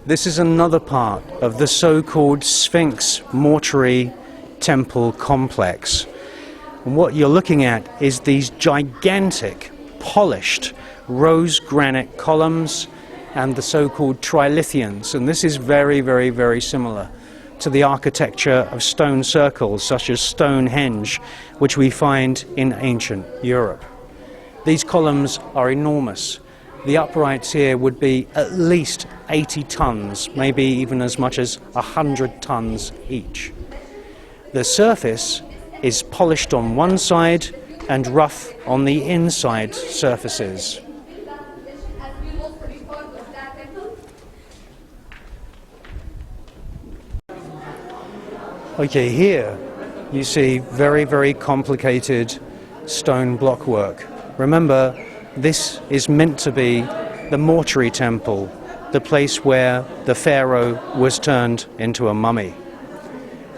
This is another part of the so-called Sphinx mortuary temple complex. And what you're looking at is these gigantic, polished rose granite columns and the so-called trilithians. And this is very, very, very similar to the architecture of stone circles such as Stonehenge, which we find in ancient Europe. These columns are enormous. The uprights here would be at least 80 tons, maybe even as much as 100 tons each. The surface is polished on one side and rough on the inside surfaces. Okay, here you see very, very complicated stone blockwork. Remember, this is meant to be the mortuary temple, the place where the pharaoh was turned into a mummy.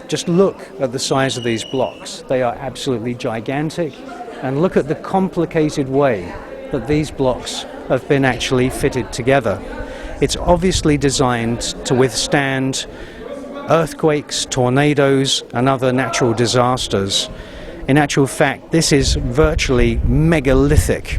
Just look at the size of these blocks. They are absolutely gigantic, and look at the complicated way that these blocks have been actually fitted together. It's obviously designed to withstand earthquakes, tornadoes, and other natural disasters. In actual fact, this is virtually megalithic,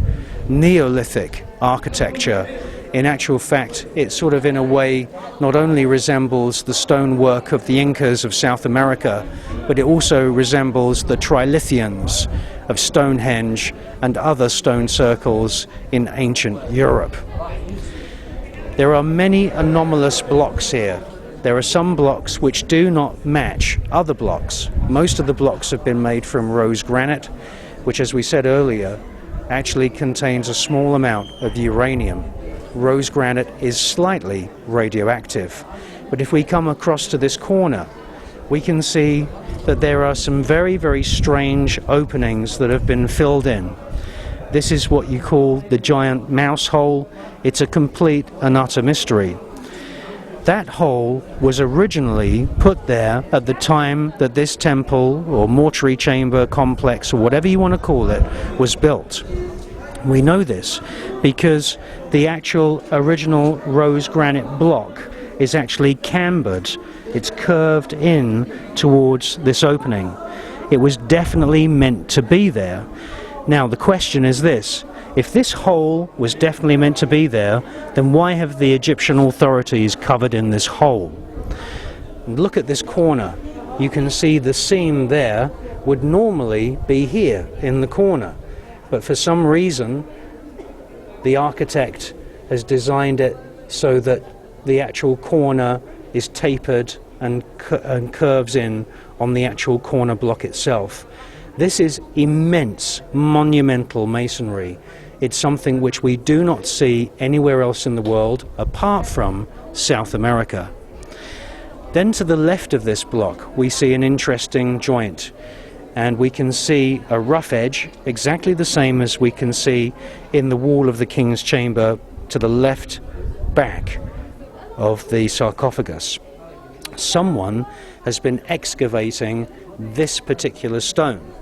Neolithic architecture. In actual fact, it sort of in a way not only resembles the stonework of the Incas of South America, but it also resembles the trilithians of Stonehenge and other stone circles in ancient Europe. There are many anomalous blocks here. There are some blocks which do not match other blocks. Most of the blocks have been made from rose granite, which, as we said earlier, actually contains a small amount of uranium. Rose granite is slightly radioactive. But if we come across to this corner, we can see that there are some very, very strange openings that have been filled in. This is what you call the giant mouse hole. It's a complete and utter mystery. That hole was originally put there at the time that this temple or mortuary chamber complex, or whatever you want to call it, was built. We know this because the actual original rose granite block is actually cambered. It's curved in towards this opening. It was definitely meant to be there. Now the question is this: if this hole was definitely meant to be there, then why have the Egyptian authorities covered in this hole? And look at this corner. You can see the seam there would normally be here in the corner, but for some reason the architect has designed it so that the actual corner is tapered and curves in on the actual corner block itself. This is immense, monumental masonry. It's something which we do not see anywhere else in the world apart from South America. Then to the left of this block we see an interesting joint. and we can see a rough edge, exactly the same as we can see in the wall of the king's chamber to the left back of the sarcophagus. Someone has been excavating this particular stone,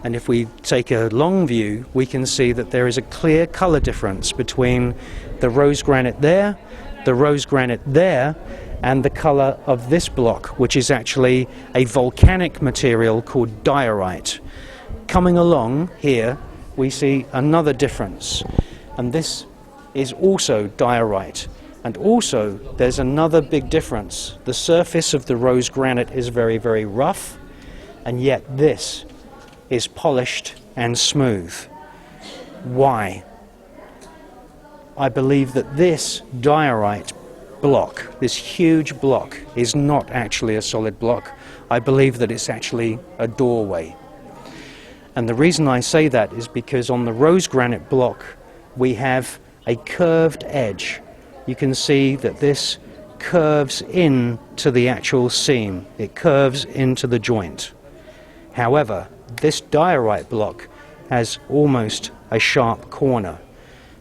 and if we take a long view we can see that there is a clear colour difference between the rose granite there, the rose granite there, and the colour of this block, which is actually a volcanic material called diorite. Coming along here we see another difference, and this is also diorite. And also there's another big difference. The surface of the rose granite is very, very rough, and yet this is polished and smooth. Why? I believe that this diorite block, this huge block, is not actually a solid block. I believe that it's actually a doorway. And the reason I say that is because on the rose granite block we have a curved edge. You can see that this curves in to the actual seam. It curves into the joint. However, this diorite block has almost a sharp corner.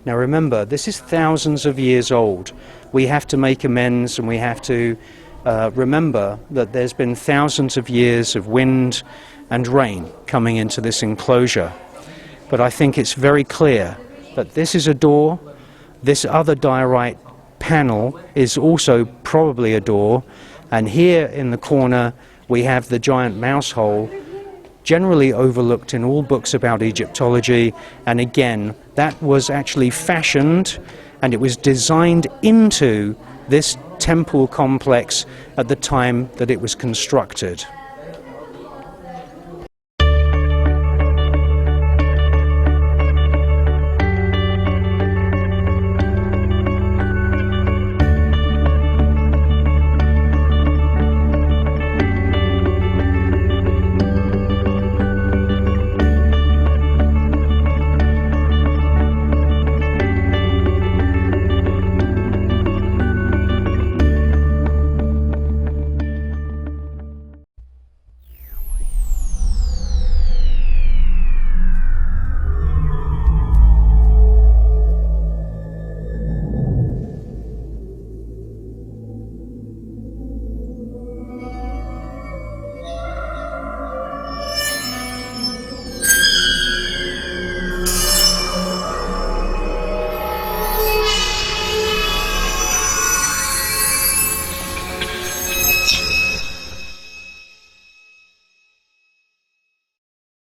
Now remember, this is thousands of years old. We have to make amends, and we have to remember that there's been thousands of years of wind and rain coming into this enclosure. But I think it's very clear that this is a door, this other diorite panel is also probably a door, and here in the corner we have the giant mouse hole, generally overlooked in all books about Egyptology, and again that was actually fashioned and it was designed into this temple complex at the time that it was constructed.